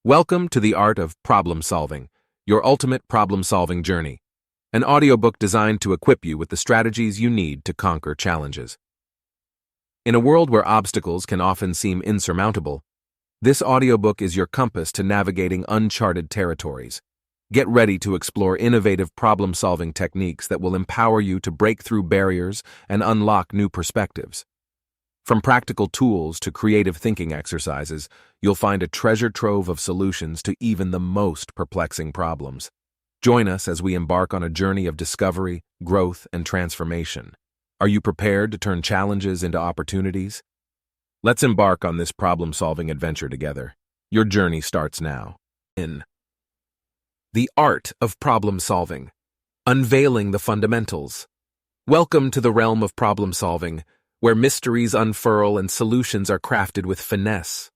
Welcome to the Art of Problem Solving, your ultimate problem-solving journey, an audiobook designed to equip you with the strategies you need to conquer challenges. In a world where obstacles can often seem insurmountable, this audiobook is your compass to navigating uncharted territories. Get ready to explore innovative problem-solving techniques that will empower you to break through barriers and unlock new perspectives. From practical tools to creative thinking exercises, you'll find a treasure trove of solutions to even the most perplexing problems. Join us as we embark on a journey of discovery, growth, and transformation. Are you prepared to turn challenges into opportunities? Let's embark on this problem-solving adventure together. Your journey starts now. In The Art of Problem Solving, Unveiling the Fundamentals. Welcome to the realm of problem solving, where mysteries unfurl and solutions are crafted with finesse.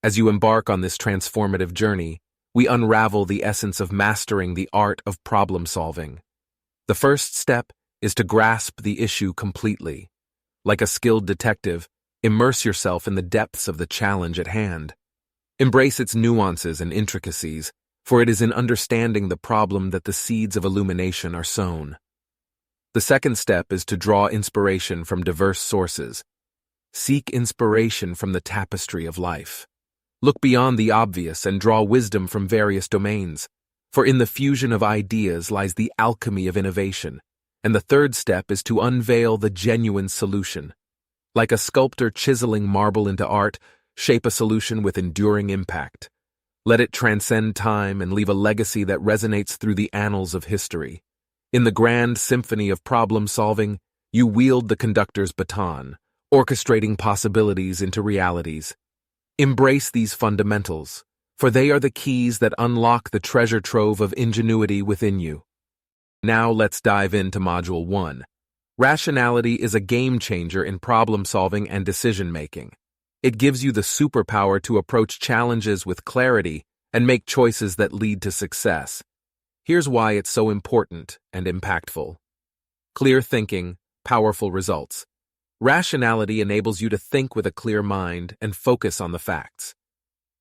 As you embark on this transformative journey, we unravel the essence of mastering the art of problem solving. The first step is to grasp the issue completely. Like a skilled detective, immerse yourself in the depths of the challenge at hand. Embrace its nuances and intricacies, for it is in understanding the problem that the seeds of illumination are sown. The second step is to draw inspiration from diverse sources. Seek inspiration from the tapestry of life. Look beyond the obvious and draw wisdom from various domains, for in the fusion of ideas lies the alchemy of innovation. And the third step is to unveil the genuine solution. Like a sculptor chiseling marble into art, shape a solution with enduring impact. Let it transcend time and leave a legacy that resonates through the annals of history. In the grand symphony of problem-solving, you wield the conductor's baton, orchestrating possibilities into realities. Embrace these fundamentals, for they are the keys that unlock the treasure trove of ingenuity within you. Now let's dive into Module 1. Rationality is a game-changer in problem-solving and decision-making. It gives you the superpower to approach challenges with clarity and make choices that lead to success. Here's why it's so important and impactful. Clear thinking, powerful results. Rationality enables you to think with a clear mind and focus on the facts.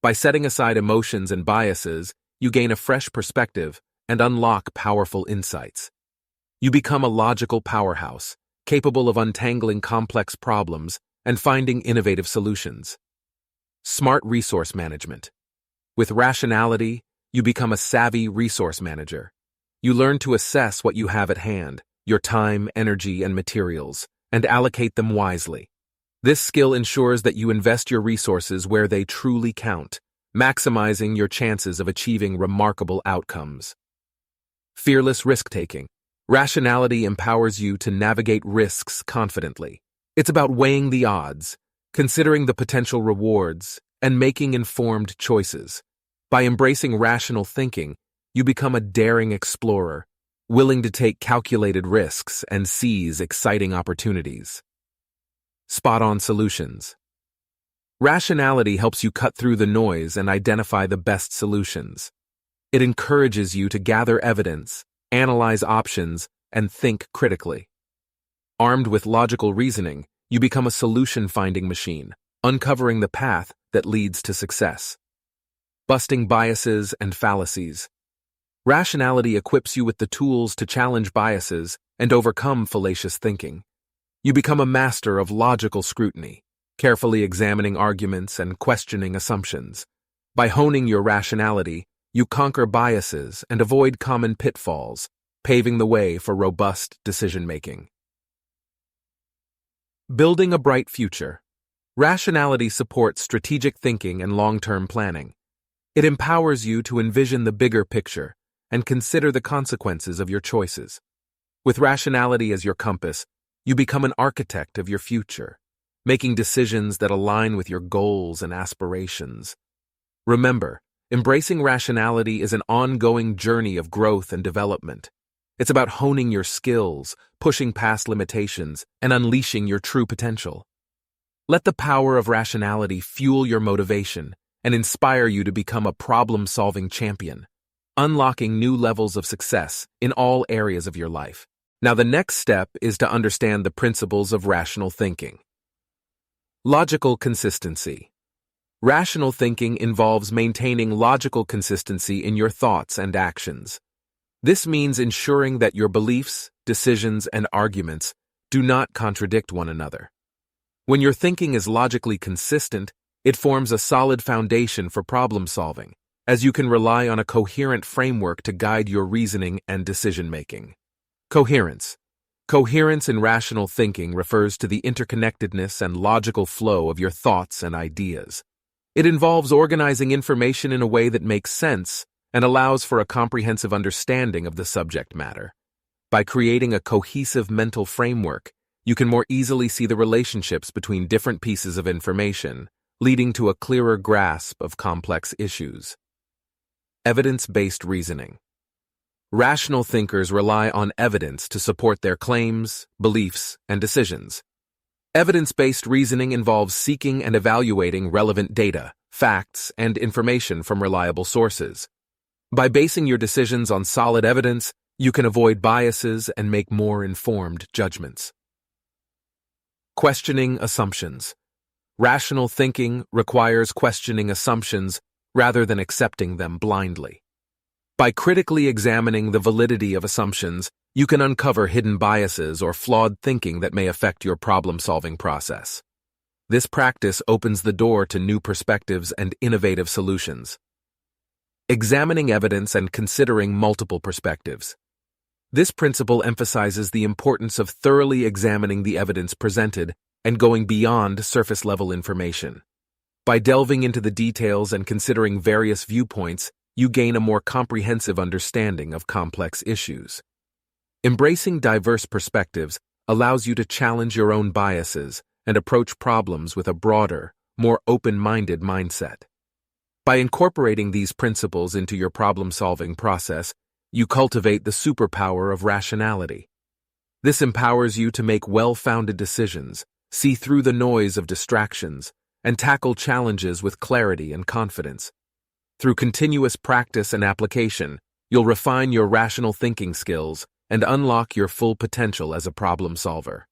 By setting aside emotions and biases, you gain a fresh perspective and unlock powerful insights. You become a logical powerhouse, capable of untangling complex problems and finding innovative solutions. Smart resource management. With rationality, you become a savvy resource manager. You learn to assess what you have at hand, your time, energy, and materials, and allocate them wisely. This skill ensures that you invest your resources where they truly count, maximizing your chances of achieving remarkable outcomes. Fearless risk-taking. Rationality empowers you to navigate risks confidently. It's about weighing the odds, considering the potential rewards, and making informed choices. By embracing rational thinking, you become a daring explorer, willing to take calculated risks and seize exciting opportunities. Spot-on solutions. Rationality helps you cut through the noise and identify the best solutions. It encourages you to gather evidence, analyze options, and think critically. Armed with logical reasoning, you become a solution-finding machine, uncovering the path that leads to success. Busting biases and fallacies. Rationality equips you with the tools to challenge biases and overcome fallacious thinking. You become a master of logical scrutiny, carefully examining arguments and questioning assumptions. By honing your rationality, you conquer biases and avoid common pitfalls, paving the way for robust decision-making. Building a bright future. Rationality supports strategic thinking and long-term planning. It empowers you to envision the bigger picture and consider the consequences of your choices. With rationality as your compass, you become an architect of your future, making decisions that align with your goals and aspirations. Remember, embracing rationality is an ongoing journey of growth and development. It's about honing your skills, pushing past limitations, and unleashing your true potential. Let the power of rationality fuel your motivation and inspire you to become a problem-solving champion, unlocking new levels of success in all areas of your life. Now, the next step is to understand the principles of rational thinking. Logical consistency. Rational thinking involves maintaining logical consistency in your thoughts and actions. This means ensuring that your beliefs, decisions, and arguments do not contradict one another. When your thinking is logically consistent, it forms a solid foundation for problem solving, as you can rely on a coherent framework to guide your reasoning and decision-making. Coherence. Coherence in rational thinking refers to the interconnectedness and logical flow of your thoughts and ideas. It involves organizing information in a way that makes sense and allows for a comprehensive understanding of the subject matter. By creating a cohesive mental framework, you can more easily see the relationships between different pieces of information, leading to a clearer grasp of complex issues. Evidence-based reasoning. Rational thinkers rely on evidence to support their claims, beliefs, and decisions. Evidence-based reasoning involves seeking and evaluating relevant data, facts, and information from reliable sources. By basing your decisions on solid evidence, you can avoid biases and make more informed judgments. Questioning assumptions. Rational thinking requires questioning assumptions rather than accepting them blindly. By critically examining the validity of assumptions, you can uncover hidden biases or flawed thinking that may affect your problem-solving process. This practice opens the door to new perspectives and innovative solutions. Examining evidence and considering multiple perspectives. This principle emphasizes the importance of thoroughly examining the evidence presented and going beyond surface-level information. By delving into the details and considering various viewpoints, you gain a more comprehensive understanding of complex issues. Embracing diverse perspectives allows you to challenge your own biases and approach problems with a broader, more open-minded mindset. By incorporating these principles into your problem-solving process, you cultivate the superpower of rationality. This empowers you to make well-founded decisions, see through the noise of distractions, and tackle challenges with clarity and confidence. Through continuous practice and application, you'll refine your rational thinking skills and unlock your full potential as a problem solver.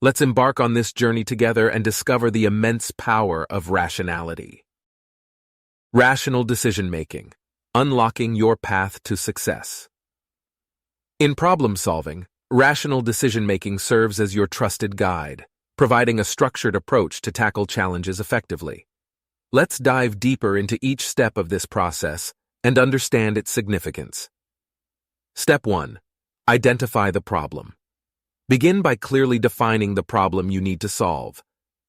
Let's embark on this journey together and discover the immense power of rationality. Rational decision-making, unlocking your path to success. In problem solving, rational decision-making serves as your trusted guide, providing a structured approach to tackle challenges effectively. Let's dive deeper into each step of this process and understand its significance. Step 1. Identify the problem. Begin by clearly defining the problem you need to solve.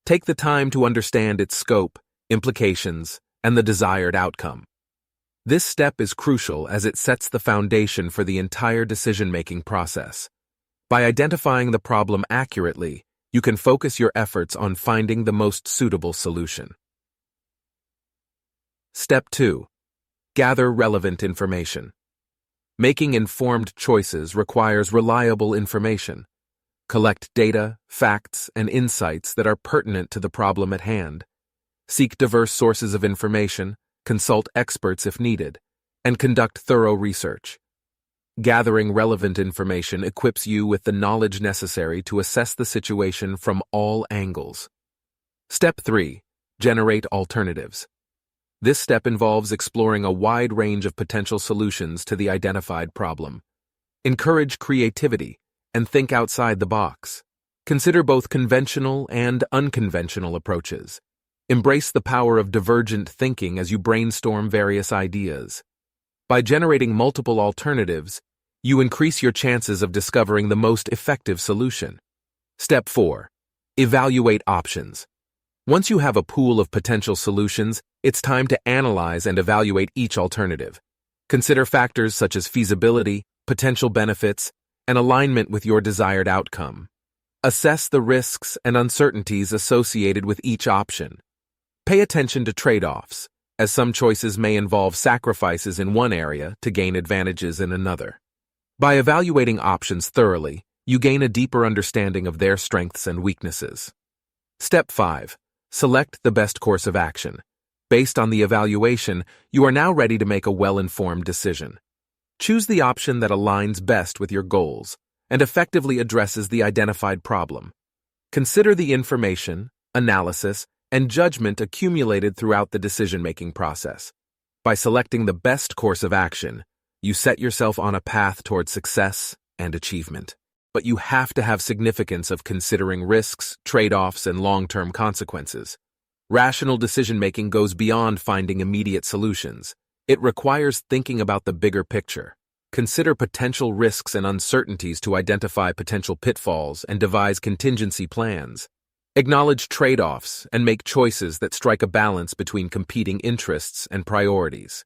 Take the time to understand its scope, implications, and the desired outcome. This step is crucial as it sets the foundation for the entire decision-making process. By identifying the problem accurately, you can focus your efforts on finding the most suitable solution. Step 2. Gather relevant information. Making informed choices requires reliable information. Collect data, facts, and insights that are pertinent to the problem at hand. Seek diverse sources of information, consult experts if needed, and conduct thorough research. Gathering relevant information equips you with the knowledge necessary to assess the situation from all angles. Step 3. Generate alternatives. This step involves exploring a wide range of potential solutions to the identified problem. Encourage creativity and think outside the box. Consider both conventional and unconventional approaches. Embrace the power of divergent thinking as you brainstorm various ideas. By generating multiple alternatives, you increase your chances of discovering the most effective solution. Step 4. Evaluate options. Once you have a pool of potential solutions, it's time to analyze and evaluate each alternative. Consider factors such as feasibility, potential benefits, and alignment with your desired outcome. Assess the risks and uncertainties associated with each option. Pay attention to trade-offs, as some choices may involve sacrifices in one area to gain advantages in another. By evaluating options thoroughly, you gain a deeper understanding of their strengths and weaknesses. Step 5. Select the best course of action. Based on the evaluation, you are now ready to make a well-informed decision. Choose the option that aligns best with your goals and effectively addresses the identified problem. Consider the information, analysis, and judgment accumulated throughout the decision-making process. By selecting the best course of action, you set yourself on a path toward success and achievement. But you have to have significance of considering risks, trade-offs, and long-term consequences. Rational decision-making goes beyond finding immediate solutions. It requires thinking about the bigger picture. Consider potential risks and uncertainties to identify potential pitfalls and devise contingency plans. Acknowledge trade-offs and make choices that strike a balance between competing interests and priorities.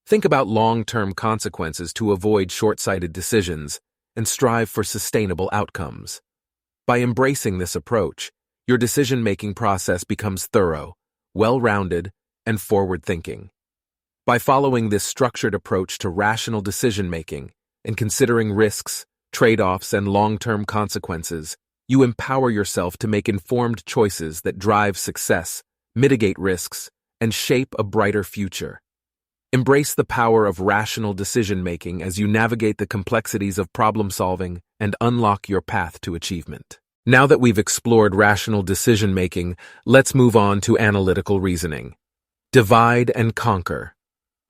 Think about long-term consequences to avoid short-sighted decisions and strive for sustainable outcomes. By embracing this approach, your decision-making process becomes thorough, well-rounded, and forward-thinking. By following this structured approach to rational decision-making and considering risks, trade-offs, and long-term consequences, you empower yourself to make informed choices that drive success, mitigate risks, and shape a brighter future. Embrace the power of rational decision-making as you navigate the complexities of problem-solving and unlock your path to achievement. Now that we've explored rational decision-making, let's move on to analytical reasoning. Divide and conquer.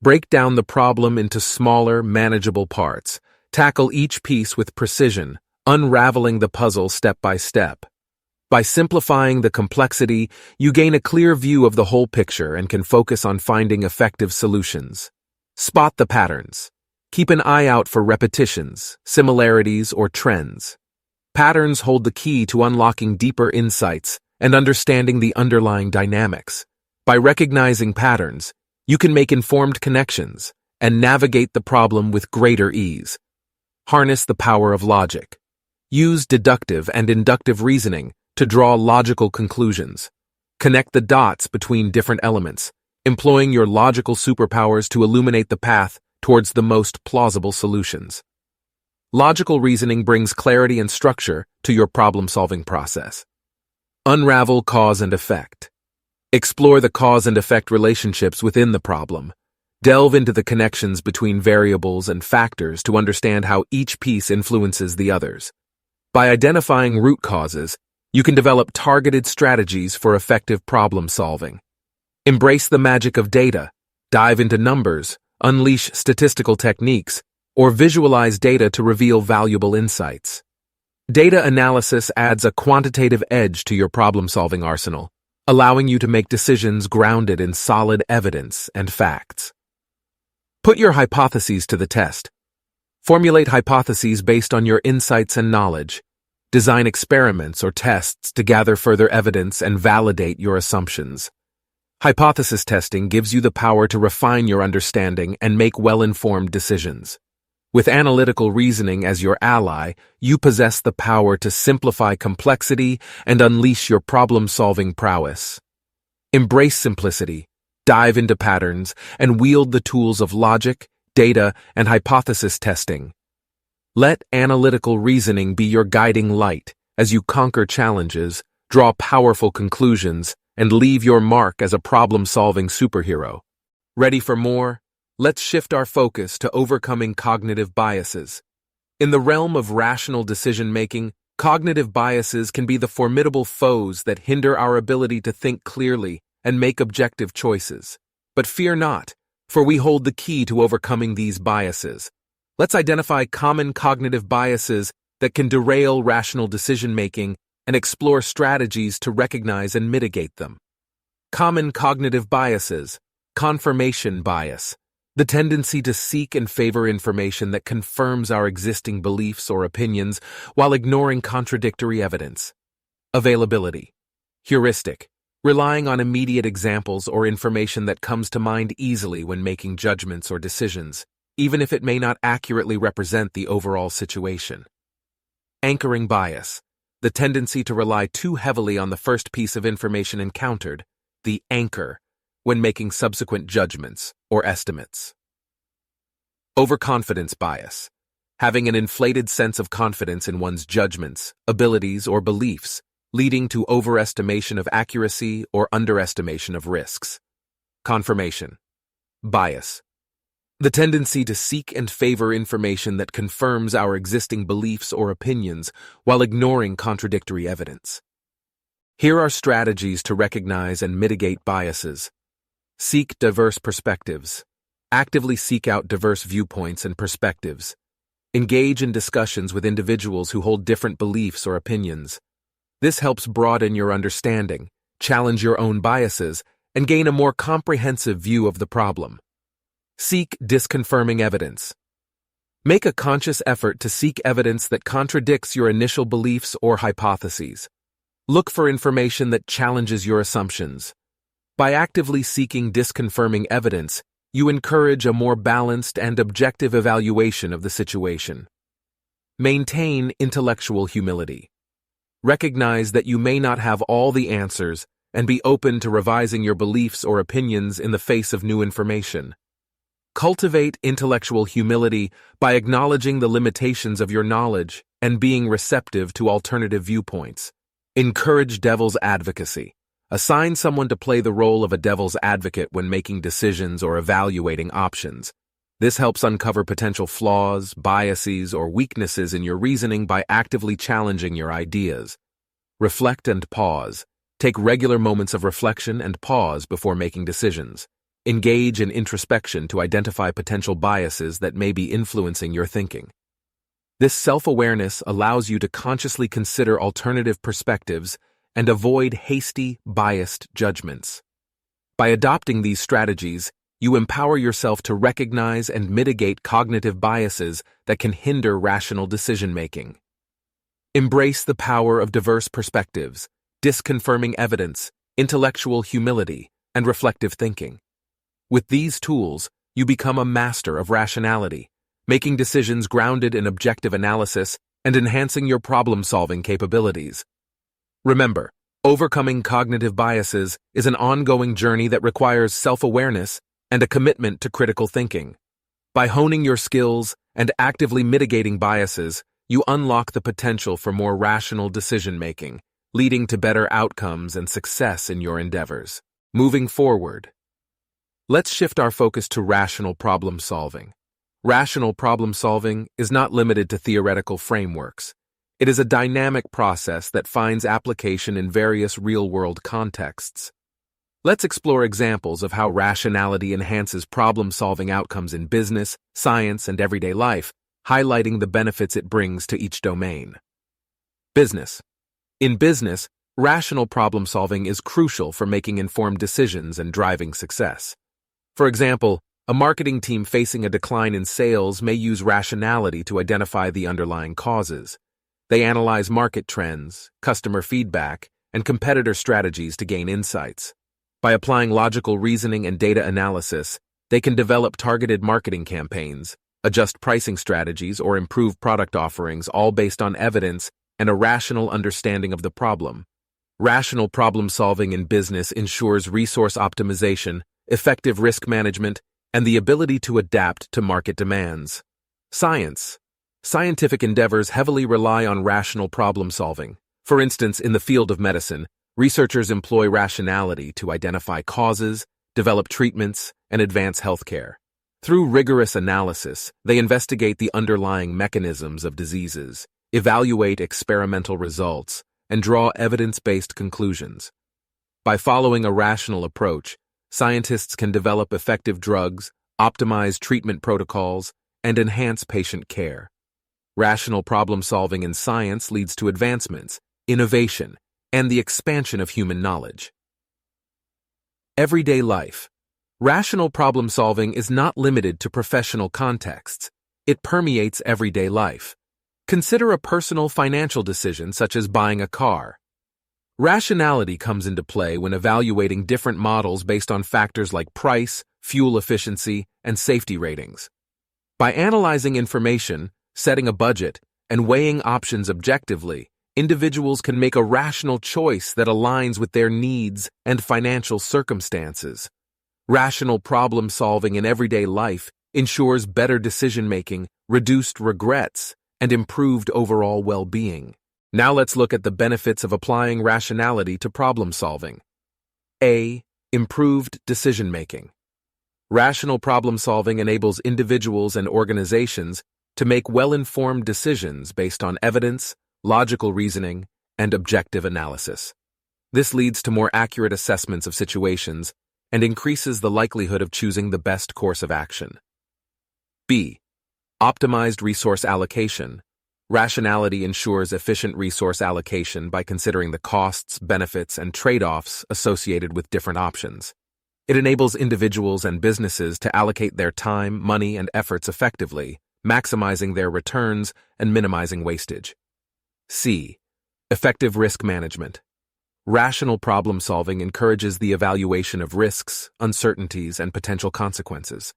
Break down the problem into smaller, manageable parts. Tackle each piece with precision, unraveling the puzzle step by step. By simplifying the complexity, you gain a clear view of the whole picture and can focus on finding effective solutions. Spot the patterns. Keep an eye out for repetitions, similarities, or trends. Patterns hold the key to unlocking deeper insights and understanding the underlying dynamics. By recognizing patterns, you can make informed connections and navigate the problem with greater ease. Harness the power of logic. Use deductive and inductive reasoning to draw logical conclusions. Connect the dots between different elements, employing your logical superpowers to illuminate the path towards the most plausible solutions. Logical reasoning brings clarity and structure to your problem-solving process. Unravel cause and effect. Explore the cause and effect relationships within the problem. Delve into the connections between variables and factors to understand how each piece influences the others. By identifying root causes, you can develop targeted strategies for effective problem solving. Embrace the magic of data. Dive into numbers, unleash statistical techniques, or visualize data to reveal valuable insights. Data analysis adds a quantitative edge to your problem-solving arsenal, allowing you to make decisions grounded in solid evidence and facts. Put your hypotheses to the test. Formulate hypotheses based on your insights and knowledge. Design experiments or tests to gather further evidence and validate your assumptions. Hypothesis testing gives you the power to refine your understanding and make well-informed decisions. With analytical reasoning as your ally, you possess the power to simplify complexity and unleash your problem-solving prowess. Embrace simplicity, dive into patterns, and wield the tools of logic, data, and hypothesis testing. Let analytical reasoning be your guiding light as you conquer challenges, draw powerful conclusions, and leave your mark as a problem-solving superhero. Ready for more? Let's shift our focus to overcoming cognitive biases. In the realm of rational decision-making, cognitive biases can be the formidable foes that hinder our ability to think clearly and make objective choices. But fear not, for we hold the key to overcoming these biases. Let's identify common cognitive biases that can derail rational decision-making and explore strategies to recognize and mitigate them. Common cognitive biases. Confirmation bias. The tendency to seek and favor information that confirms our existing beliefs or opinions while ignoring contradictory evidence. Availability. Heuristic. Relying on immediate examples or information that comes to mind easily when making judgments or decisions, even if it may not accurately represent the overall situation. Anchoring bias. The tendency to rely too heavily on the first piece of information encountered, the anchor, when making subsequent judgments or estimates. Overconfidence bias. Having an inflated sense of confidence in one's judgments, abilities, or beliefs, leading to overestimation of accuracy or underestimation of risks. Confirmation bias. The tendency to seek and favor information that confirms our existing beliefs or opinions while ignoring contradictory evidence. Here are strategies to recognize and mitigate biases. Seek diverse perspectives. Actively seek out diverse viewpoints and perspectives. Engage in discussions with individuals who hold different beliefs or opinions. This helps broaden your understanding, challenge your own biases, and gain a more comprehensive view of the problem. Seek disconfirming evidence. Make a conscious effort to seek evidence that contradicts your initial beliefs or hypotheses. Look for information that challenges your assumptions. By actively seeking disconfirming evidence, you encourage a more balanced and objective evaluation of the situation. Maintain intellectual humility. Recognize that you may not have all the answers and be open to revising your beliefs or opinions in the face of new information. Cultivate intellectual humility by acknowledging the limitations of your knowledge and being receptive to alternative viewpoints. Encourage devil's advocacy. Assign someone to play the role of a devil's advocate when making decisions or evaluating options. This helps uncover potential flaws, biases, or weaknesses in your reasoning by actively challenging your ideas. Reflect and pause. Take regular moments of reflection and pause before making decisions. Engage in introspection to identify potential biases that may be influencing your thinking. This self-awareness allows you to consciously consider alternative perspectives and avoid hasty, biased judgments. By adopting these strategies, you empower yourself to recognize and mitigate cognitive biases that can hinder rational decision-making. Embrace the power of diverse perspectives, disconfirming evidence, intellectual humility, and reflective thinking. With these tools, you become a master of rationality, making decisions grounded in objective analysis and enhancing your problem-solving capabilities. Remember, overcoming cognitive biases is an ongoing journey that requires self-awareness and a commitment to critical thinking. By honing your skills and actively mitigating biases, you unlock the potential for more rational decision-making, leading to better outcomes and success in your endeavors. Moving forward, let's shift our focus to rational problem-solving. Rational problem-solving is not limited to theoretical frameworks. It is a dynamic process that finds application in various real-world contexts. Let's explore examples of how rationality enhances problem-solving outcomes in business, science, and everyday life, highlighting the benefits it brings to each domain. Business. In business, rational problem-solving is crucial for making informed decisions and driving success. For example, a marketing team facing a decline in sales may use rationality to identify the underlying causes. They analyze market trends, customer feedback, and competitor strategies to gain insights. By applying logical reasoning and data analysis, they can develop targeted marketing campaigns, adjust pricing strategies, or improve product offerings, all based on evidence and a rational understanding of the problem. Rational problem-solving in business ensures resource optimization, effective risk management, and the ability to adapt to market demands. Science. Scientific endeavors heavily rely on rational problem-solving. For instance, in the field of medicine, researchers employ rationality to identify causes, develop treatments, and advance healthcare. Through rigorous analysis, they investigate the underlying mechanisms of diseases, evaluate experimental results, and draw evidence-based conclusions. By following a rational approach, scientists can develop effective drugs, optimize treatment protocols, and enhance patient care. Rational problem-solving in science leads to advancements, innovation, and the expansion of human knowledge. Everyday life. Rational problem-solving is not limited to professional contexts. It permeates everyday life. Consider a personal financial decision such as buying a car. Rationality comes into play when evaluating different models based on factors like price, fuel efficiency, and safety ratings. By analyzing information, setting a budget, and weighing options objectively, individuals can make a rational choice that aligns with their needs and financial circumstances. Rational problem-solving in everyday life ensures better decision-making, reduced regrets, and improved overall well-being. Now let's look at the benefits of applying rationality to problem-solving. A. Improved decision-making. Rational problem-solving enables individuals and organizations to make well-informed decisions based on evidence, logical reasoning, and objective analysis. This leads to more accurate assessments of situations and increases the likelihood of choosing the best course of action. B. Optimized resource allocation. Rationality ensures efficient resource allocation by considering the costs, benefits, and trade-offs associated with different options. It enables individuals and businesses to allocate their time, money, and efforts effectively, maximizing their returns and minimizing wastage. C. Effective risk management. Rational problem-solving encourages the evaluation of risks, uncertainties, and potential consequences.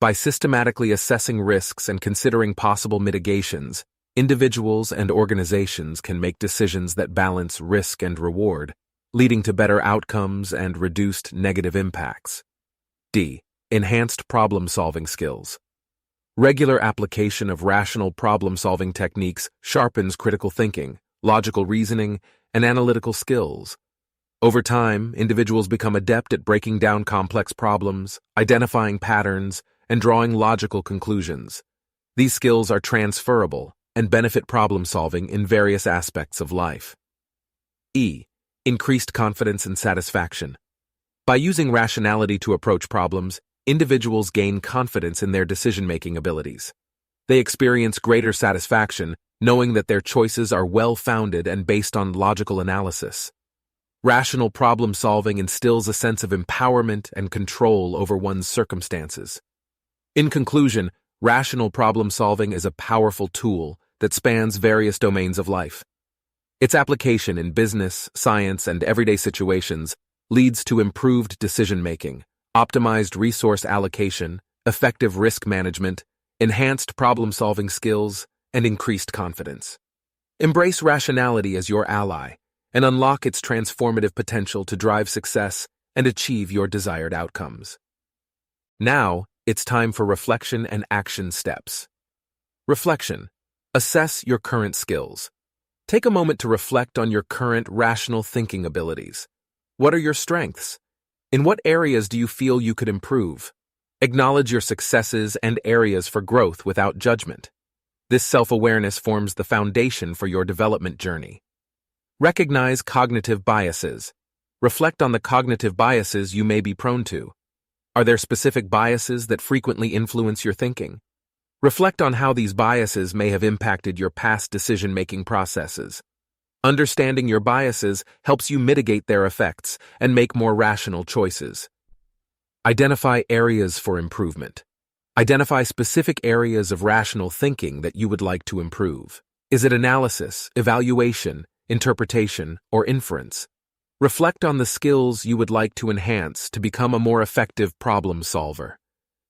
By systematically assessing risks and considering possible mitigations, individuals and organizations can make decisions that balance risk and reward, leading to better outcomes and reduced negative impacts. D. Enhanced problem-solving skills. Regular application of rational problem-solving techniques sharpens critical thinking, logical reasoning, and analytical skills. Over time, individuals become adept at breaking down complex problems, identifying patterns, and drawing logical conclusions. These skills are transferable and benefit problem-solving in various aspects of life. E. Increased confidence and satisfaction. By using rationality to approach problems, individuals gain confidence in their decision-making abilities. They experience greater satisfaction knowing that their choices are well-founded and based on logical analysis. Rational problem-solving instills a sense of empowerment and control over one's circumstances. In conclusion, rational problem-solving is a powerful tool that spans various domains of life. Its application in business, science, and everyday situations leads to improved decision-making, optimized resource allocation, effective risk management, enhanced problem-solving skills, and increased confidence. Embrace rationality as your ally and unlock its transformative potential to drive success and achieve your desired outcomes. Now, it's time for reflection and action steps. Reflection. Assess your current skills. Take a moment to reflect on your current rational thinking abilities. What are your strengths? In what areas do you feel you could improve? Acknowledge your successes and areas for growth without judgment. This self-awareness forms the foundation for your development journey. Recognize cognitive biases. Reflect on the cognitive biases you may be prone to. Are there specific biases that frequently influence your thinking? Reflect on how these biases may have impacted your past decision-making processes. Understanding your biases helps you mitigate their effects and make more rational choices. Identify areas for improvement. Identify specific areas of rational thinking that you would like to improve. Is it analysis, evaluation, interpretation, or inference? Reflect on the skills you would like to enhance to become a more effective problem solver.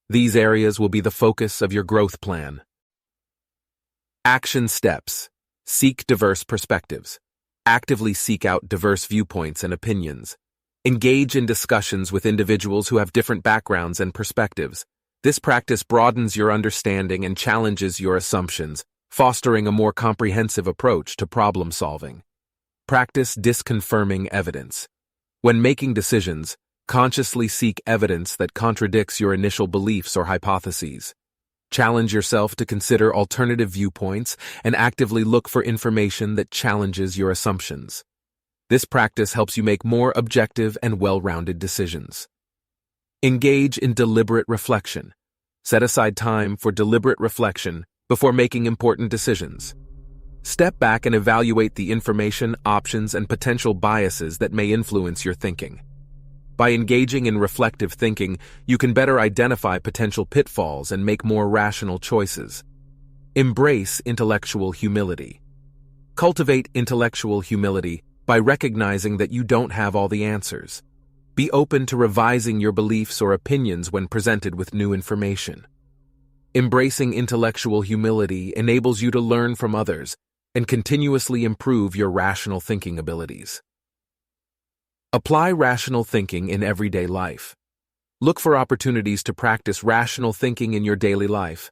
These areas will be the focus of your growth plan. Action steps. Seek diverse perspectives. Actively seek out diverse viewpoints and opinions. Engage in discussions with individuals who have different backgrounds and perspectives. This practice broadens your understanding and challenges your assumptions, fostering a more comprehensive approach to problem solving. Practice disconfirming evidence. When making decisions, consciously seek evidence that contradicts your initial beliefs or hypotheses. Challenge yourself to consider alternative viewpoints and actively look for information that challenges your assumptions. This practice helps you make more objective and well-rounded decisions. Engage in deliberate reflection. Set aside time for deliberate reflection before making important decisions. Step back and evaluate the information, options, and potential biases that may influence your thinking. By engaging in reflective thinking, you can better identify potential pitfalls and make more rational choices. Embrace intellectual humility. Cultivate intellectual humility by recognizing that you don't have all the answers. Be open to revising your beliefs or opinions when presented with new information. Embracing intellectual humility enables you to learn from others and continuously improve your rational thinking abilities. Apply rational thinking in everyday life. Look for opportunities to practice rational thinking in your daily life.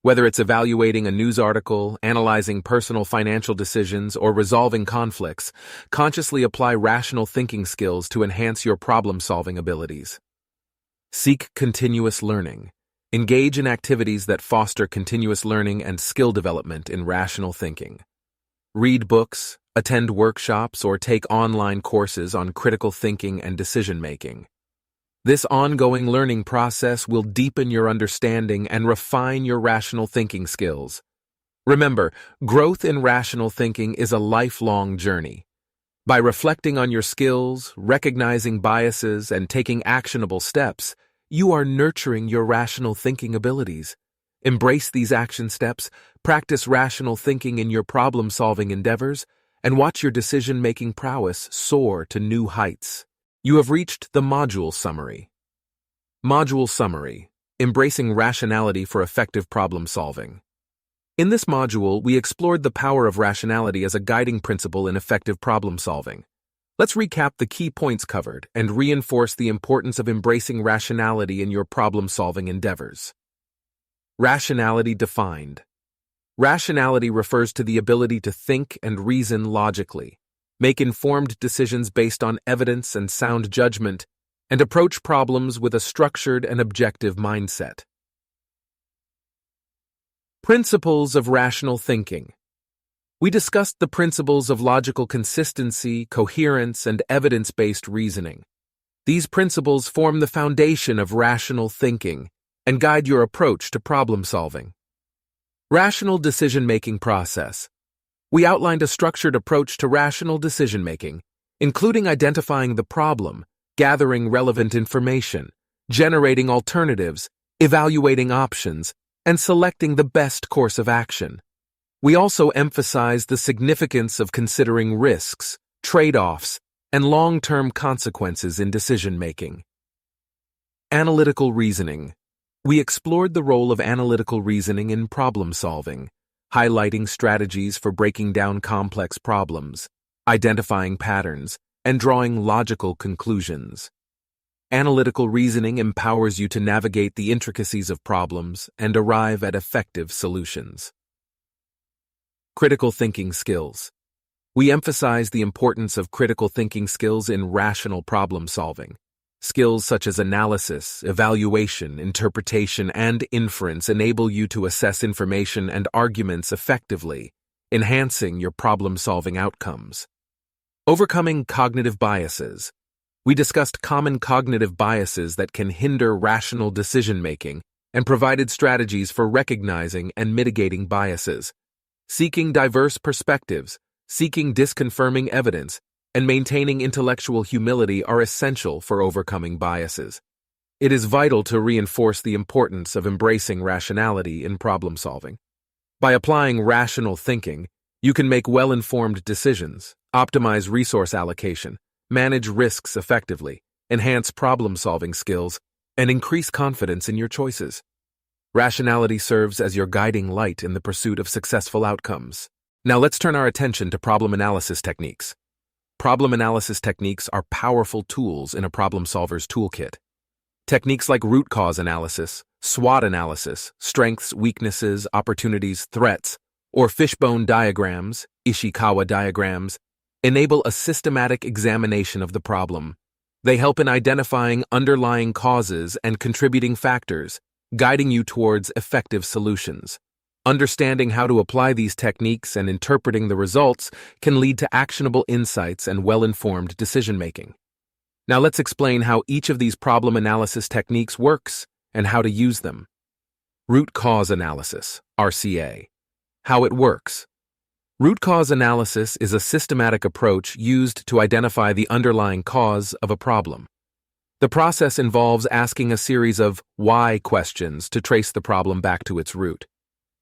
Whether it's evaluating a news article, analyzing personal financial decisions, or resolving conflicts, consciously apply rational thinking skills to enhance your problem-solving abilities. Seek continuous learning. Engage in activities that foster continuous learning and skill development in rational thinking. read books, attend workshops, or take online courses on critical thinking and decision-making. This ongoing learning process will deepen your understanding and refine your rational thinking skills. Remember, growth in rational thinking is a lifelong journey. By reflecting on your skills, recognizing biases, and taking actionable steps, you are nurturing your rational thinking abilities. Embrace these action steps, practice rational thinking in your problem-solving endeavors, and watch your decision-making prowess soar to new heights. You have reached the Module Summary. Module Summary: Embracing Rationality for Effective Problem-Solving. In this module, we explored the power of rationality as a guiding principle in effective problem-solving. Let's recap the key points covered and reinforce the importance of embracing rationality in your problem-solving endeavors. Rationality defined. Rationality refers to the ability to think and reason logically, make informed decisions based on evidence and sound judgment, and approach problems with a structured and objective mindset. Principles of rational thinking. We discussed the principles of logical consistency, coherence, and evidence-based reasoning. These principles form the foundation of rational thinking and guide your approach to problem-solving. Rational decision-making process. We outlined a structured approach to rational decision-making, including identifying the problem, gathering relevant information, generating alternatives, evaluating options, and selecting the best course of action. We also emphasized the significance of considering risks, trade-offs, and long-term consequences in decision-making. Analytical reasoning. We explored the role of analytical reasoning in problem-solving, highlighting strategies for breaking down complex problems, identifying patterns, and drawing logical conclusions. Analytical reasoning empowers you to navigate the intricacies of problems and arrive at effective solutions. Critical thinking skills. We emphasize the importance of critical thinking skills in rational problem-solving. Skills such as analysis, evaluation, interpretation, and inference enable you to assess information and arguments effectively, enhancing your problem-solving outcomes. Overcoming cognitive biases. We discussed common cognitive biases that can hinder rational decision-making and provided strategies for recognizing and mitigating biases. Seeking diverse perspectives, seeking disconfirming evidence, and maintaining intellectual humility are essential for overcoming biases. It is vital to reinforce the importance of embracing rationality in problem-solving. By applying rational thinking, you can make well-informed decisions, optimize resource allocation, manage risks effectively, enhance problem-solving skills, and increase confidence in your choices. Rationality serves as your guiding light in the pursuit of successful outcomes. Now let's turn our attention to problem analysis techniques. Problem analysis techniques are powerful tools in a problem solver's toolkit. Techniques like root cause analysis, SWOT analysis, strengths, weaknesses, opportunities, threats, or Fishbone diagrams, Ishikawa diagrams, enable a systematic examination of the problem. They help in identifying underlying causes and contributing factors, guiding you towards effective solutions. Understanding how to apply these techniques and interpreting the results can lead to actionable insights and well-informed decision-making. Now let's explain how each of these problem analysis techniques works and how to use them. Root cause analysis, RCA. How it works. Root cause analysis is a systematic approach used to identify the underlying cause of a problem. The process involves asking a series of why questions to trace the problem back to its root.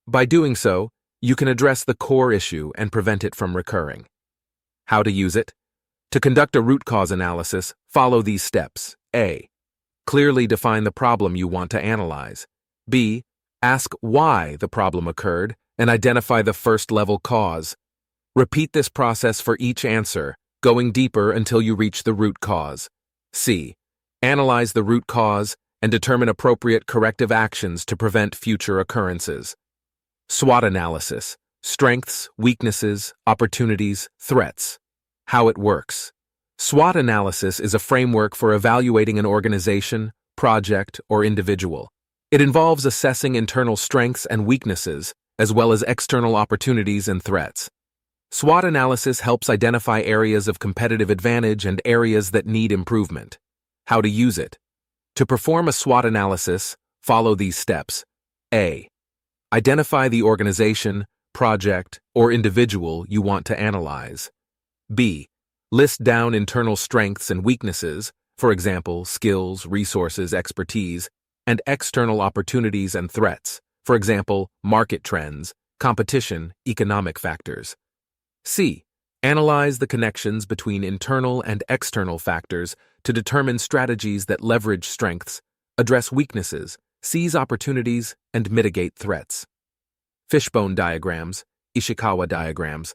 By doing so, you can address the core issue and prevent it from recurring. How to use it? To conduct a root cause analysis, follow these steps. A. Clearly define the problem you want to analyze. B. Ask why the problem occurred and identify the first-level cause. Repeat this process for each answer, going deeper until you reach the root cause. C. Analyze the root cause and determine appropriate corrective actions to prevent future occurrences. SWOT analysis, strengths, weaknesses, opportunities, threats. How it works. SWOT analysis is a framework for evaluating an organization, project, or individual. It involves assessing internal strengths and weaknesses, as well as external opportunities and threats. SWOT analysis helps identify areas of competitive advantage and areas that need improvement. How to use it. To perform a SWOT analysis, follow these steps. A. Identify the organization, project, or individual you want to analyze. B. List down internal strengths and weaknesses, for example, skills, resources, expertise, and external opportunities and threats, for example, market trends, competition, economic factors. C. Analyze the connections between internal and external factors to determine strategies that leverage strengths, address weaknesses, seize opportunities, and mitigate threats. Fishbone diagrams, Ishikawa diagrams.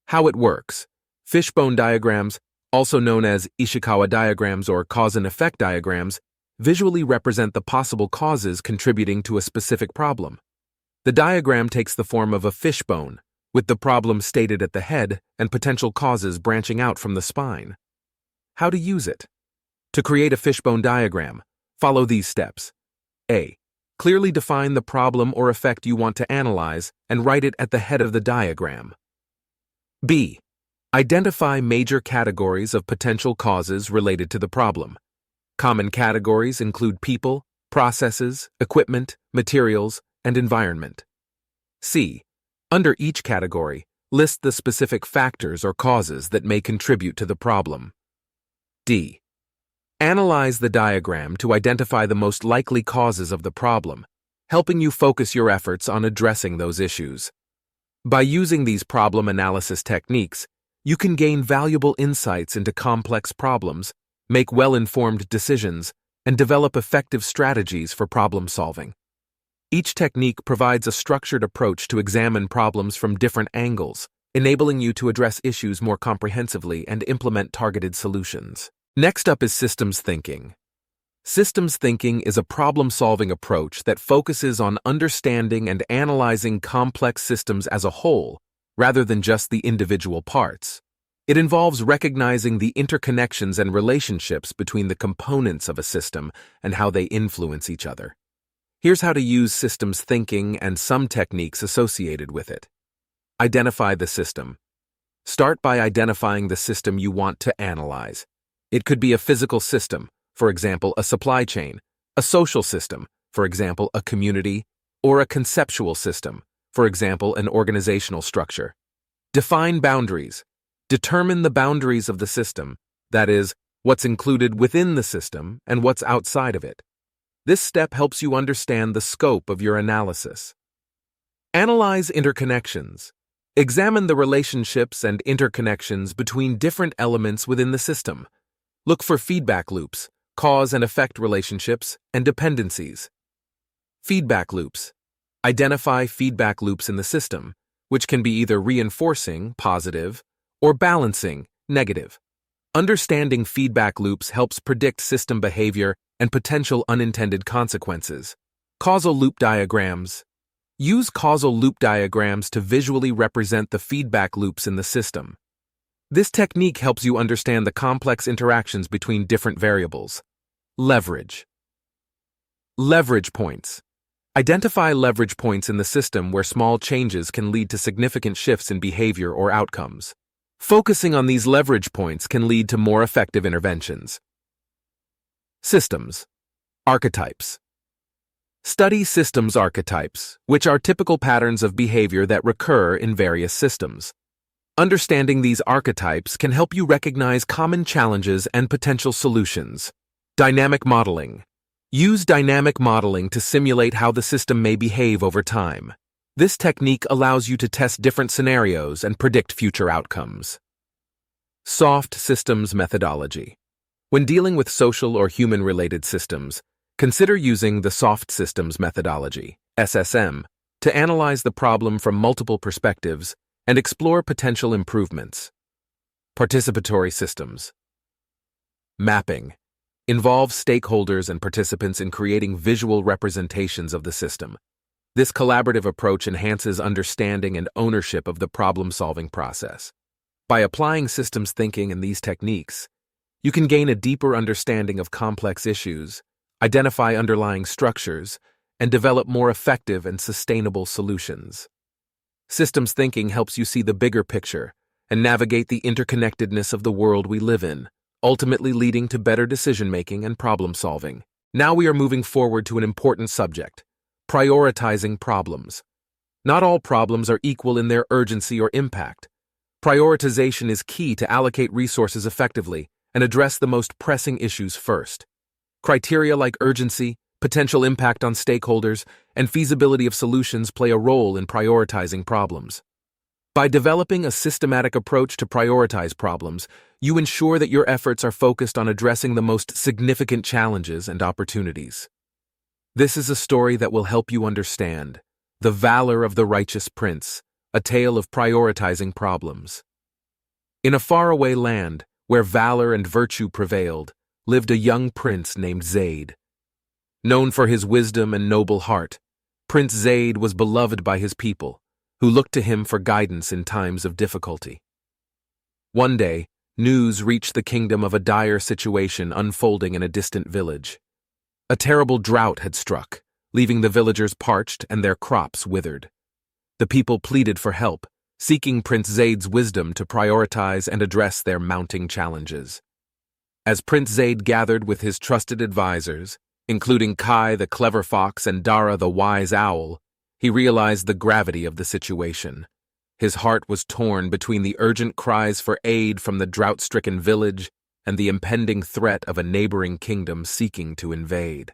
How it works. Fishbone diagrams, also known as Ishikawa diagrams or cause and effect diagrams, visually represent the possible causes contributing to a specific problem. The diagram takes the form of a fishbone, with the problem stated at the head and potential causes branching out from the spine. How to use it. To create a fishbone diagram, follow these steps. A. Clearly define the problem or effect you want to analyze and write it at the head of the diagram. B. Identify major categories of potential causes related to the problem. Common categories include people, processes, equipment, materials, and environment. C. Under each category, list the specific factors or causes that may contribute to the problem. D. Analyze the diagram to identify the most likely causes of the problem, helping you focus your efforts on addressing those issues. By using these problem analysis techniques, you can gain valuable insights into complex problems, make well-informed decisions, and develop effective strategies for problem solving. Each technique provides a structured approach to examine problems from different angles, enabling you to address issues more comprehensively and implement targeted solutions. Next up is systems thinking. Systems thinking is a problem-solving approach that focuses on understanding and analyzing complex systems as a whole, rather than just the individual parts. It involves recognizing the interconnections and relationships between the components of a system and how they influence each other. Here's how to use systems thinking and some techniques associated with it. Identify the system. Start by identifying the system you want to analyze. It could be a physical system, for example, a supply chain, a social system, for example, a community, or a conceptual system, for example, an organizational structure. Define boundaries. Determine the boundaries of the system, that is, what's included within the system and what's outside of it. This step helps you understand the scope of your analysis. Analyze interconnections. Examine the relationships and interconnections between different elements within the system. Look for feedback loops, cause and effect relationships, and dependencies. Feedback loops. Identify feedback loops in the system, which can be either reinforcing, positive, or balancing, negative. Understanding feedback loops helps predict system behavior and potential unintended consequences. Causal loop diagrams. Use causal loop diagrams to visually represent the feedback loops in the system. This technique helps you understand the complex interactions between different variables. Leverage. Leverage points. Identify leverage points in the system where small changes can lead to significant shifts in behavior or outcomes. Focusing on these leverage points can lead to more effective interventions. Systems. Archetypes. Study systems archetypes, which are typical patterns of behavior that recur in various systems. Understanding these archetypes can help you recognize common challenges and potential solutions. Dynamic modeling. Use dynamic modeling to simulate how the system may behave over time. This technique allows you to test different scenarios and predict future outcomes. Soft systems methodology. When dealing with social or human-related systems, consider using the soft systems methodology, SSM, to analyze the problem from multiple perspectives and explore potential improvements. Participatory systems. Mapping. Involves stakeholders and participants in creating visual representations of the system. This collaborative approach enhances understanding and ownership of the problem-solving process. By applying systems thinking and these techniques, you can gain a deeper understanding of complex issues, identify underlying structures, and develop more effective and sustainable solutions. Systems thinking helps you see the bigger picture, and navigate the interconnectedness of the world we live in, ultimately leading to better decision-making and problem-solving. Now we are moving forward to an important subject: prioritizing problems. Not all problems are equal in their urgency or impact. Prioritization is key to allocate resources effectively and address the most pressing issues first. Criteria like urgency, potential impact on stakeholders, and feasibility of solutions play a role in prioritizing problems. By developing a systematic approach to prioritize problems, you ensure that your efforts are focused on addressing the most significant challenges and opportunities. This is a story that will help you understand the valor of the righteous prince, a tale of prioritizing problems. In a faraway land, where valor and virtue prevailed, lived a young prince named Zaid. Known for his wisdom and noble heart, Prince Zaid was beloved by his people, who looked to him for guidance in times of difficulty. One day, news reached the kingdom of a dire situation unfolding in a distant village. A terrible drought had struck, leaving the villagers parched and their crops withered. The people pleaded for help, seeking Prince Zaid's wisdom to prioritize and address their mounting challenges. As Prince Zaid gathered with his trusted advisors, including Kai the clever fox and Dara the wise owl, he realized the gravity of the situation. His heart was torn between the urgent cries for aid from the drought-stricken village and the impending threat of a neighboring kingdom seeking to invade.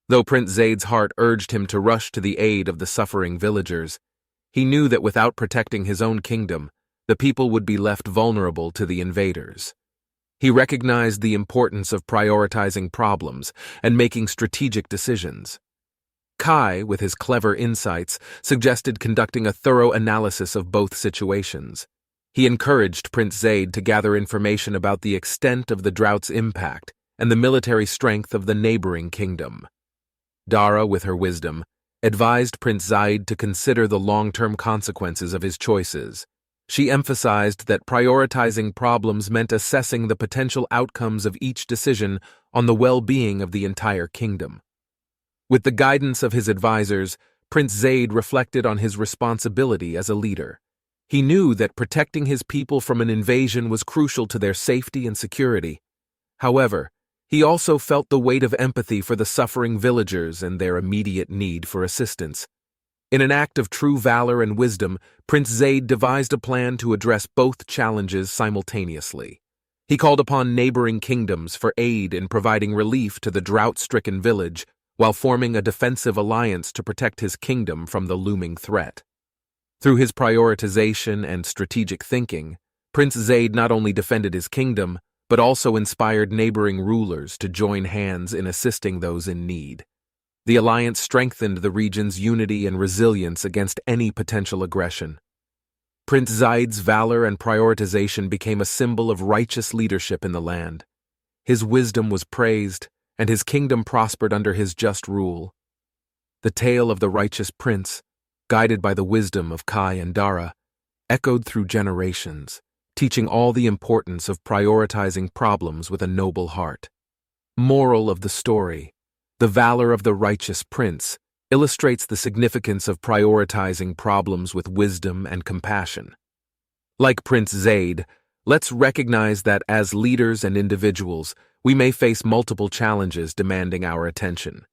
Though Prince Zaid's heart urged him to rush to the aid of the suffering villagers, he knew that without protecting his own kingdom, the people would be left vulnerable to the invaders. He recognized the importance of prioritizing problems and making strategic decisions. Kai, with his clever insights, suggested conducting a thorough analysis of both situations. He encouraged Prince Zaid to gather information about the extent of the drought's impact and the military strength of the neighboring kingdom. Dara, with her wisdom, advised Prince Zaid to consider the long-term consequences of his choices. She emphasized that prioritizing problems meant assessing the potential outcomes of each decision on the well-being of the entire kingdom. With the guidance of his advisors, Prince Zaid reflected on his responsibility as a leader. He knew that protecting his people from an invasion was crucial to their safety and security. However, he also felt the weight of empathy for the suffering villagers and their immediate need for assistance. In an act of true valor and wisdom, Prince Zaid devised a plan to address both challenges simultaneously. He called upon neighboring kingdoms for aid in providing relief to the drought-stricken village, while forming a defensive alliance to protect his kingdom from the looming threat. Through his prioritization and strategic thinking, Prince Zaid not only defended his kingdom, but also inspired neighboring rulers to join hands in assisting those in need. The alliance strengthened the region's unity and resilience against any potential aggression. Prince Zaid's valor and prioritization became a symbol of righteous leadership in the land. His wisdom was praised, and his kingdom prospered under his just rule. The tale of the righteous prince, guided by the wisdom of Kai and Dara, echoed through generations, teaching all the importance of prioritizing problems with a noble heart. Moral of the story: the valor of the righteous prince illustrates the significance of prioritizing problems with wisdom and compassion. Like Prince Zaid, let's recognize that as leaders and individuals, we may face multiple challenges demanding our attention.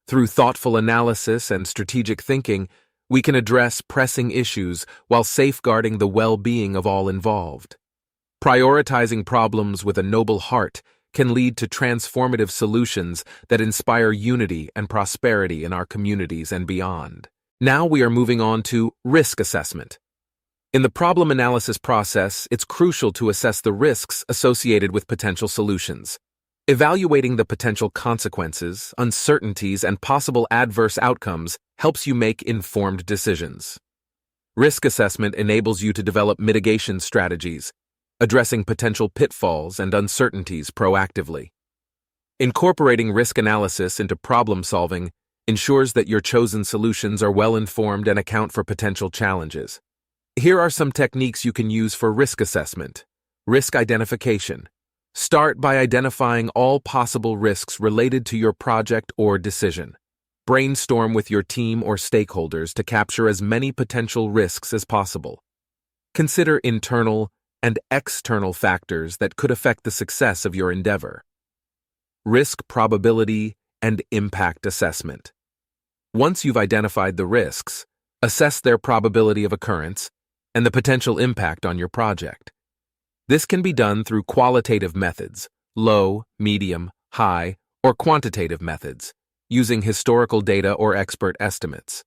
Through thoughtful analysis and strategic thinking, we can address pressing issues while safeguarding the well-being of all involved. Prioritizing problems with a noble heart can lead to transformative solutions that inspire unity and prosperity in our communities and beyond. Now we are moving on to risk assessment. In the problem analysis process, it's crucial to assess the risks associated with potential solutions. Evaluating the potential consequences, uncertainties, and possible adverse outcomes helps you make informed decisions. Risk assessment enables you to develop mitigation strategies, addressing potential pitfalls and uncertainties proactively. Incorporating risk analysis into problem solving ensures that your chosen solutions are well informed and account for potential challenges. Here are some techniques you can use for risk assessment. Risk identification. Start by identifying all possible risks related to your project or decision. Brainstorm with your team or stakeholders to capture as many potential risks as possible. Consider internal, and external factors that could affect the success of your endeavor. Risk probability and impact assessment. Once you've identified the risks, assess their probability of occurrence and the potential impact on your project. This can be done through qualitative methods, low, medium, high, or quantitative methods, using historical data or expert estimates.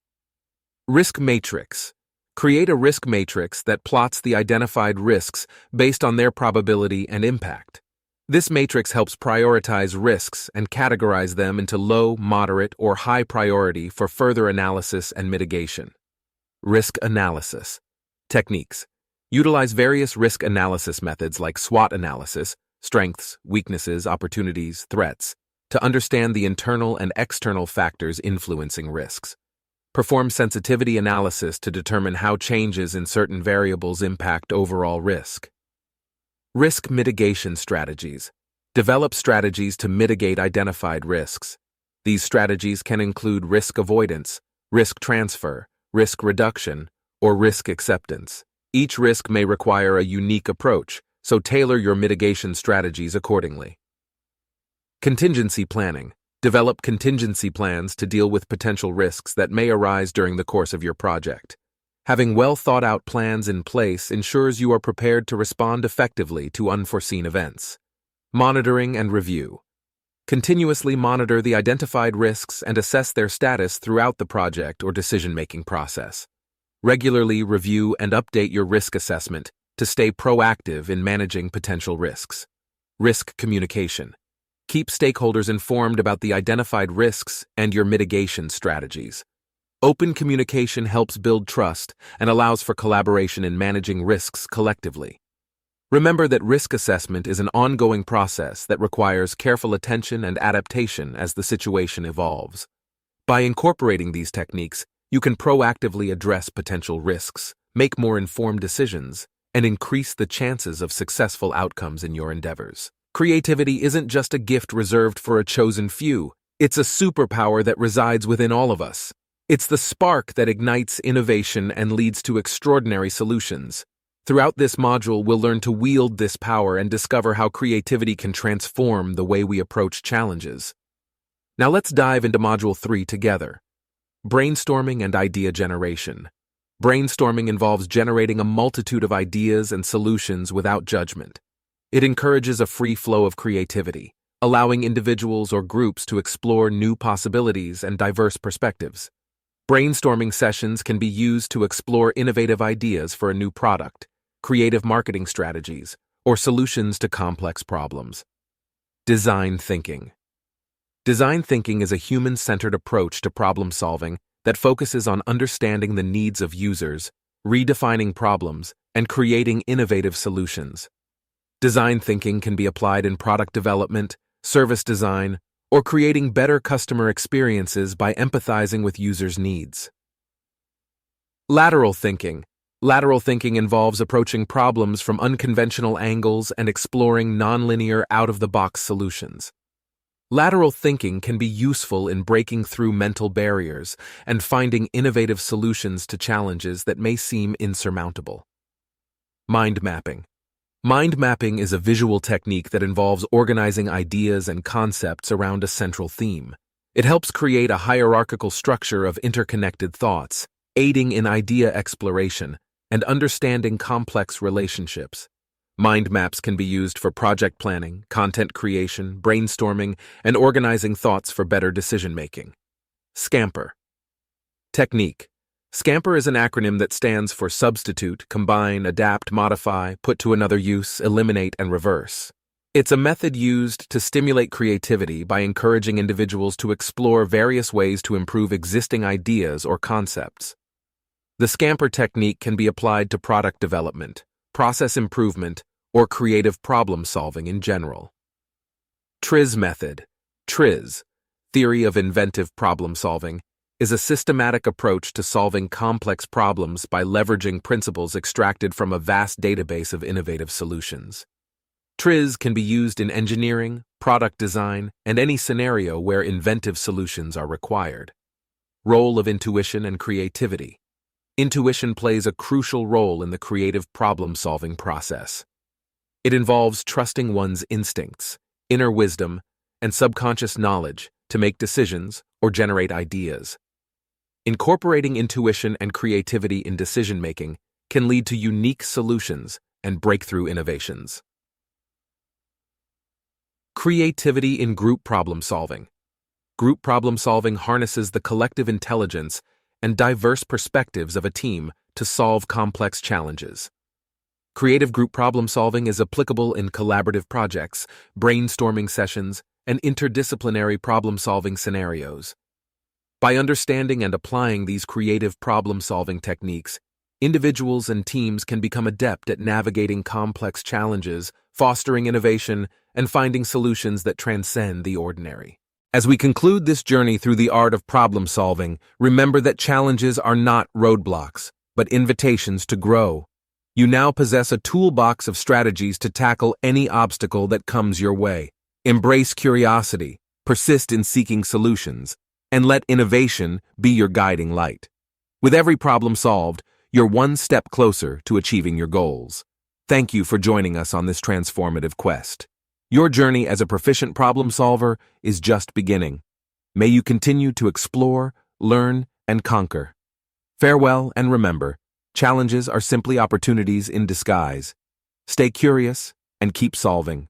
Risk matrix. Create a risk matrix that plots the identified risks based on their probability and impact. This matrix helps prioritize risks and categorize them into low, moderate, or high priority for further analysis and mitigation. Risk analysis. Techniques. Utilize various risk analysis methods like SWOT analysis, strengths, weaknesses, opportunities, threats, to understand the internal and external factors influencing risks. Perform sensitivity analysis to determine how changes in certain variables impact overall risk. Risk mitigation strategies. Develop strategies to mitigate identified risks. These strategies can include risk avoidance, risk transfer, risk reduction, or risk acceptance. Each risk may require a unique approach, so tailor your mitigation strategies accordingly. Contingency planning. Develop contingency plans to deal with potential risks that may arise during the course of your project. Having well-thought-out plans in place ensures you are prepared to respond effectively to unforeseen events. Monitoring and review. Continuously monitor the identified risks and assess their status throughout the project or decision-making process. Regularly review and update your risk assessment to stay proactive in managing potential risks. Risk communication. Keep stakeholders informed about the identified risks and your mitigation strategies. Open communication helps build trust and allows for collaboration in managing risks collectively. Remember that risk assessment is an ongoing process that requires careful attention and adaptation as the situation evolves. By incorporating these techniques, you can proactively address potential risks, make more informed decisions, and increase the chances of successful outcomes in your endeavors. Creativity isn't just a gift reserved for a chosen few. It's a superpower that resides within all of us. It's the spark that ignites innovation and leads to extraordinary solutions. Throughout this module, we'll learn to wield this power and discover how creativity can transform the way we approach challenges. Now let's dive into Module 3 together. Brainstorming and idea generation. Brainstorming involves generating a multitude of ideas and solutions without judgment. It encourages a free flow of creativity, allowing individuals or groups to explore new possibilities and diverse perspectives. Brainstorming sessions can be used to explore innovative ideas for a new product, creative marketing strategies, or solutions to complex problems. Design thinking. Design thinking is a human-centered approach to problem solving that focuses on understanding the needs of users, redefining problems, and creating innovative solutions. Design thinking can be applied in product development, service design, or creating better customer experiences by empathizing with users' needs. Lateral thinking. Lateral thinking involves approaching problems from unconventional angles and exploring nonlinear, out-of-the-box solutions. Lateral thinking can be useful in breaking through mental barriers and finding innovative solutions to challenges that may seem insurmountable. Mind mapping. Mind mapping is a visual technique that involves organizing ideas and concepts around a central theme. It helps create a hierarchical structure of interconnected thoughts, aiding in idea exploration and understanding complex relationships. Mind maps can be used for project planning, content creation, brainstorming, and organizing thoughts for better decision-making. Scamper. Technique. Scamper is an acronym that stands for substitute, combine, adapt, modify, put to another use, eliminate, and reverse. It's a method used to stimulate creativity by encouraging individuals to explore various ways to improve existing ideas or concepts. The Scamper technique can be applied to product development, process improvement, or creative problem solving in general. TRIZ method. TRIZ, Theory of Inventive Problem Solving, is a systematic approach to solving complex problems by leveraging principles extracted from a vast database of innovative solutions. TRIZ can be used in engineering, product design, and any scenario where inventive solutions are required. Role of intuition and creativity. Intuition plays a crucial role in the creative problem-solving process. It involves trusting one's instincts, inner wisdom, and subconscious knowledge to make decisions or generate ideas. Incorporating intuition and creativity in decision-making can lead to unique solutions and breakthrough innovations. Creativity in group problem-solving. Group problem-solving harnesses the collective intelligence and diverse perspectives of a team to solve complex challenges. Creative group problem-solving is applicable in collaborative projects, brainstorming sessions, and interdisciplinary problem-solving scenarios. By understanding and applying these creative problem-solving techniques, individuals and teams can become adept at navigating complex challenges, fostering innovation, and finding solutions that transcend the ordinary. As we conclude this journey through the art of problem-solving, remember that challenges are not roadblocks, but invitations to grow. You now possess a toolbox of strategies to tackle any obstacle that comes your way. Embrace curiosity, persist in seeking solutions, and let innovation be your guiding light. With every problem solved, you're one step closer to achieving your goals. Thank you for joining us on this transformative quest. Your journey as a proficient problem solver is just beginning. May you continue to explore, learn, and conquer. Farewell, and remember, challenges are simply opportunities in disguise. Stay curious and keep solving.